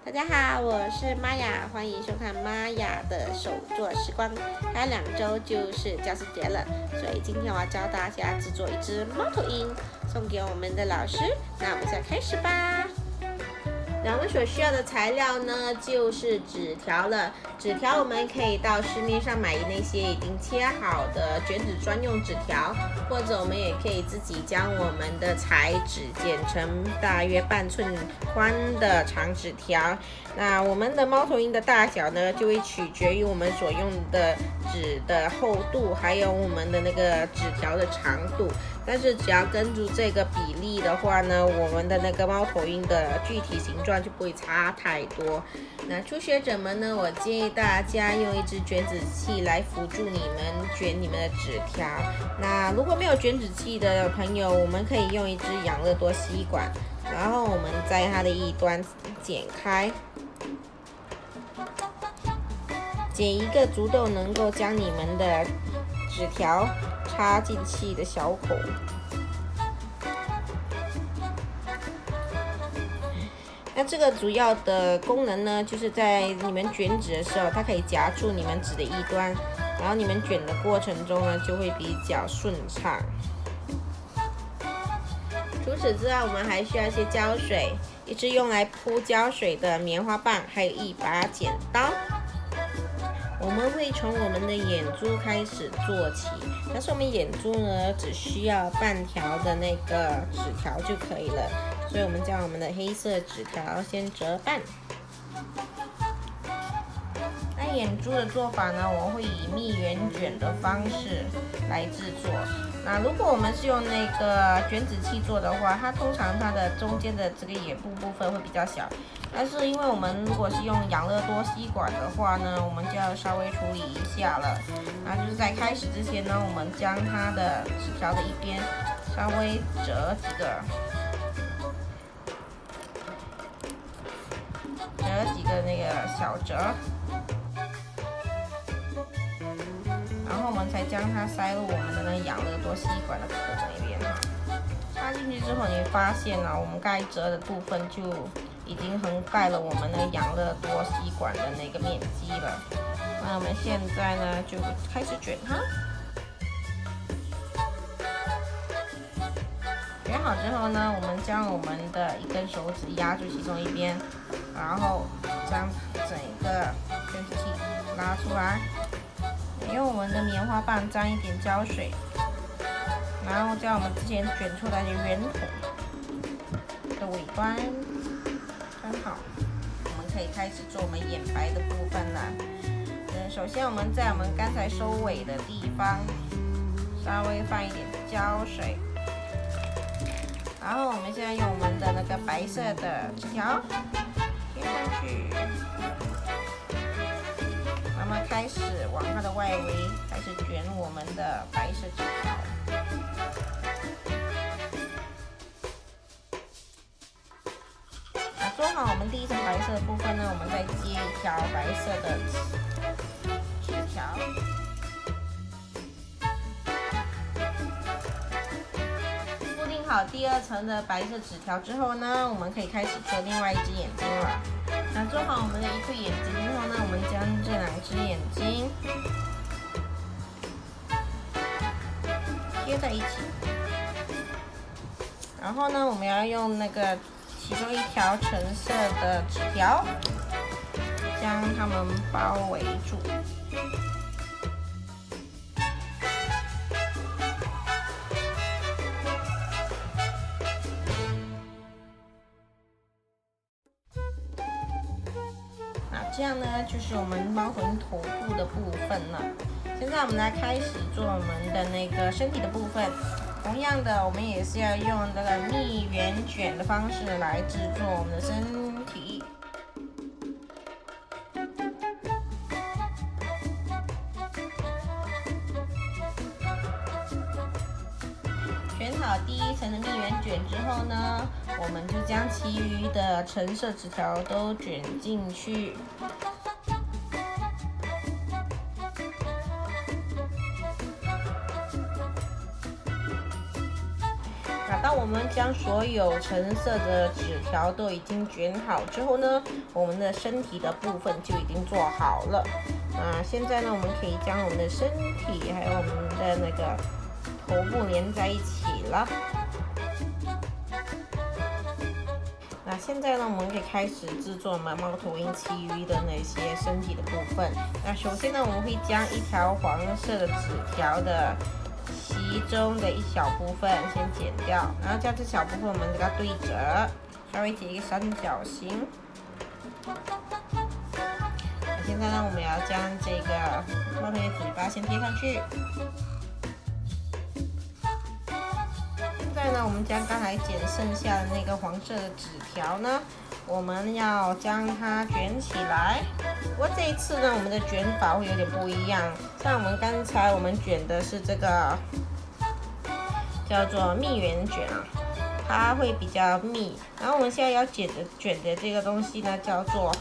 大家好，我是玛雅，欢迎收看玛雅的手作时光。还有2周就是教师节了，所以今天我要教大家制作一只猫头鹰，送给我们的老师。那我们现在开始吧。那我们所需要的材料呢，就是纸条了。纸条我们可以到市面上买那些已经切好的卷纸专用纸条，或者我们也可以自己将我们的彩纸剪成大约半寸宽的长纸条。那我们的猫头鹰的大小呢，就会取决于我们所用的纸的厚度，还有我们的那个纸条的长度。但是只要跟住这个比例的话呢，我们的那个猫头鹰的具体形状就不会差太多。那初学者们呢，我建议大家用一支卷纸器来辅助你们卷你们的纸条。那如果没有卷纸器的朋友，我们可以用一支养乐多吸管，然后我们在它的一端剪开，剪一个足够能够将你们的纸条插进去的小口。那这个主要的功能呢，就是在你们卷纸的时候，它可以夹住你们纸的一端，然后你们卷的过程中呢，就会比较顺畅。除此之外，我们还需要一些胶水，一支用来铺胶水的棉花棒，还有一把剪刀。我们会从我们的眼珠开始做起，但是我们眼珠呢，只需要半条的那个纸条就可以了。所以我们将我们的黑色纸条先折半。那眼珠的做法呢，我会以蜜圆卷的方式来制作。那如果我们是用那个卷纸器做的话，它通常它的中间的这个眼部部分会比较小。但是因为我们如果是用养乐多吸管的话呢，我们就要稍微处理一下了。那就是在开始之前呢，我们将它的纸条的一边稍微折几个那个小折，然后我们才将它塞入我们的那个养乐多吸管的口那边哈。插进去之后，你会发现呢，我们该折的部分就已经横盖了我们那个养乐多吸管的那个面积了。那我们现在呢，就开始卷它。卷好之后呢，我们将我们的一根手指压住其中一边，然后将整个卷纸器拉出来，用我们的棉花棒沾一点胶水，然后将我们之前卷出来的圆筒的尾端粘好。我们可以开始做我们眼白的部分了。首先我们在我们刚才收尾的地方稍微放一点胶水。然后我们现在用我们的那个白色的纸条贴上去，那么开始往它的外围开始卷我们的白色纸条。那做好我们第一层白色的部分呢，我们再接一条白色的纸条。好第2层的白色纸条之后呢，我们可以开始做另外一只眼睛了。那做好我们的一对眼睛之后呢，我们将这2只眼睛贴在一起，然后呢，我们要用那个其中一条橙色的纸条将它们包围住。这样呢，就是我们猫头鹰头部的部分了。现在我们来开始做我们的那个身体的部分。同样的，我们也是要用这个蜜圆卷的方式来制作我们的身体。卷好第1层的蜜圆卷之后呢，我们就将其余的橙色纸条都卷进去。那到当我们将所有橙色的纸条都已经卷好之后呢，我们的身体的部分就已经做好了。现在呢，我们可以将我们的身体还有我们的那个头部连在一起了。那现在呢，我们可以开始制作我们猫头鹰其余的那些身体的部分。那首先呢，我们会将一条黄色的纸条的其中的一小部分先剪掉，然后将这小部分我们给它对折，稍微截一个三角形。现在呢，我们要将这个猫头鹰嘴巴先贴上去。现在呢，我们将刚才剪剩下的那个黄色的纸条呢，我们要将它卷起来。不过这一次呢，我们的卷法会有点不一样。像我们刚才我们卷的是这个叫做蜜圆卷啊，它会比较密。然后我们现在要卷的这个东西呢，叫做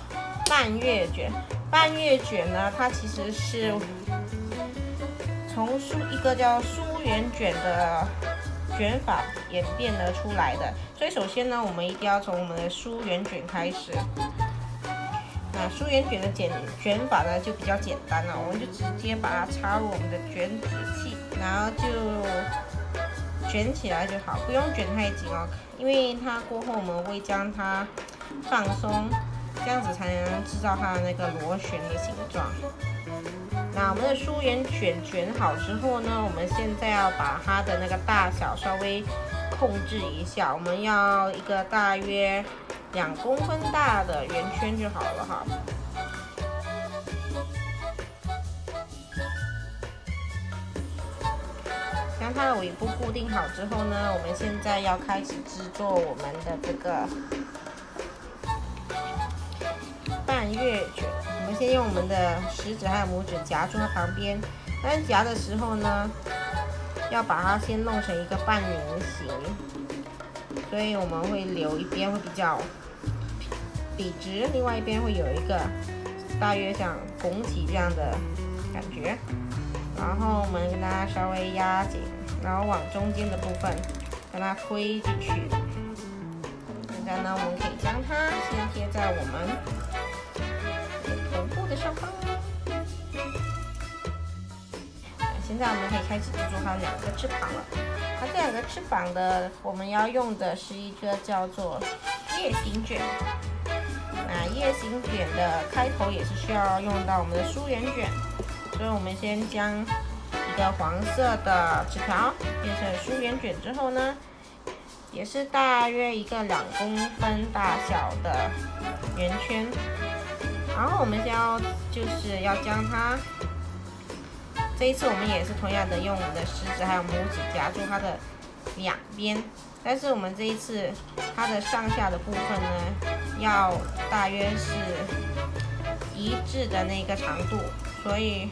半月卷。半月卷呢，它其实是从一个叫疏圆卷的卷法演变而出来的，所以首先呢，我们一定要从我们的疏圆卷开始。那疏圆卷的卷法呢就比较简单了，我们就直接把它插入我们的卷纸器，然后就卷起来就好，不用卷太紧哦，因为它过后我们会将它放松，这样子才能制造它的那个螺旋的形状。那我们的疏圆卷好之后呢，我们现在要把它的那个大小稍微控制一下，我们要一个大约2公分大的圆圈就好了哈。将它的尾部固定好之后呢，我们现在要开始制作我们的这个半月卷。我们先用我们的食指还有拇指夹住它旁边，但夹的时候呢，要把它先弄成一个半圆形，所以我们会留一边会比较笔直，另外一边会有一个大约像拱起这样的感觉。然后我们跟它稍微压紧，然后往中间的部分让它推进去。现在呢，我们可以将它先贴在我们头部的上方。现在我们可以开始制作它2个翅膀了。它这2个翅膀的，我们要用的是一个叫做叶形卷。那叶形卷的开头也是需要用到我们的疏圆卷，所以我们先将一个黄色的纸条变成疏圆卷之后呢，也是大约一个2公分大小的圆圈。然后我们就是要将它，这一次我们也是同样的用我们的食指还有拇指夹住它的2边，但是我们这一次它的上下的部分呢，要大约是一致的那个长度，所以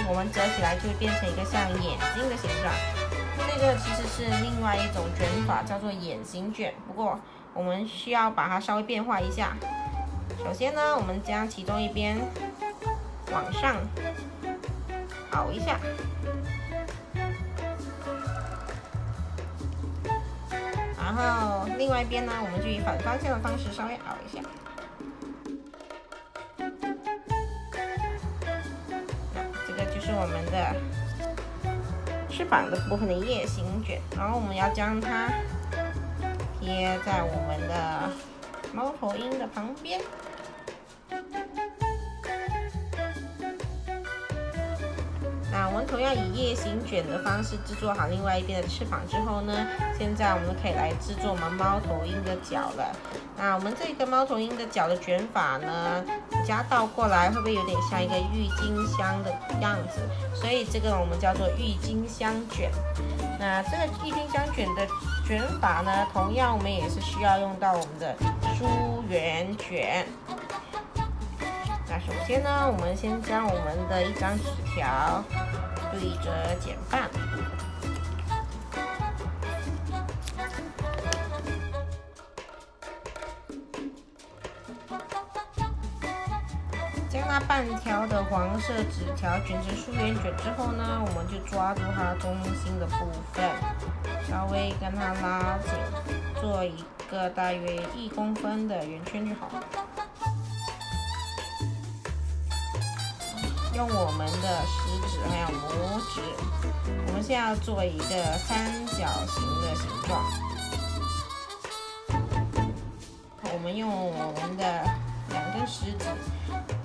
我们折起来就会变成一个像眼睛的形状。这个其实是另外一种卷法，叫做眼形卷，不过我们需要把它稍微变化一下。首先呢，我们将其中一边往上凹一下，然后另外一边呢，我们就以反方向的方式稍微凹一下。这个就是我们的翅膀的部分的叶形卷，然后我们要将它贴在我们的猫头鹰的旁边。那我们同样以叶形卷的方式制作好另外一边的翅膀之后呢，现在我们可以来制作我们猫头鹰的脚了。那我们这个猫头鹰的脚的卷法呢，加倒过来会不会有点像一个郁金香的样子？所以这个我们叫做郁金香卷。那这个郁金香卷的卷法呢，同样我们也是需要用到我们的疏圆卷。那首先呢，我们先将我们的一张纸条对折剪半，将它半条的黄色纸条卷成书圆卷之后呢，我们就抓住它中心的部分，稍微跟它拉紧，做一个大约1公分的圆圈就好了。用我们的食指还有拇指，我们现在要做一个三角形的形状。我们用我们的2根食指，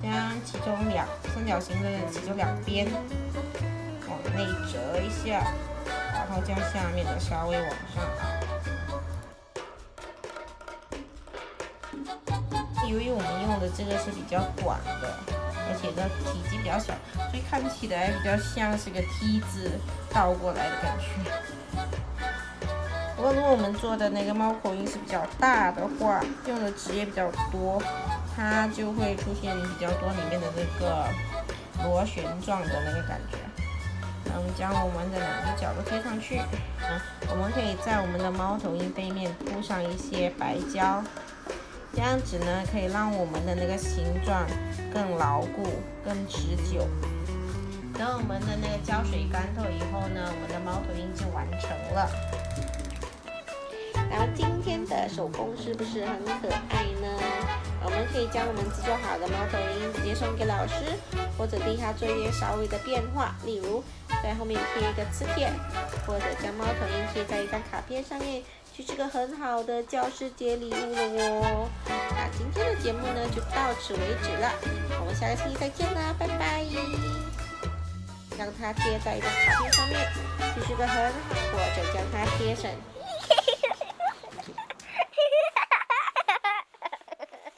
将其中三角形的其中2边往内折一下，然后将下面的稍微往上凹。由于我们用的这个是比较短的，而且呢体积比较小，所以看起来比较像是个 T 字倒过来的感觉。不过如果我们做的那个猫头鹰是比较大的话，用的纸也比较多，它就会出现比较多里面的那个螺旋状的那个感觉。那我们将我们的2个角都贴上去。我们可以在我们的猫头鹰背面铺上一些白胶，这样子呢可以让我们的那个形状更牢固、更持久。等我们的那个胶水干透以后呢，我们的猫头鹰就完成了。然后今天的手工是不是很可爱呢？我们可以将我们制作好的猫头鹰直接送给老师，或者替他做一些稍微的变化，例如在后面贴一个磁铁，或者将猫头鹰贴在一张卡片上面，就是个很好的教师节礼物了哦。那今天的节目呢就到此为止了，我们下个星期再见啦，拜拜。将它贴在一张卡片上面，就是个很好，或者将它贴成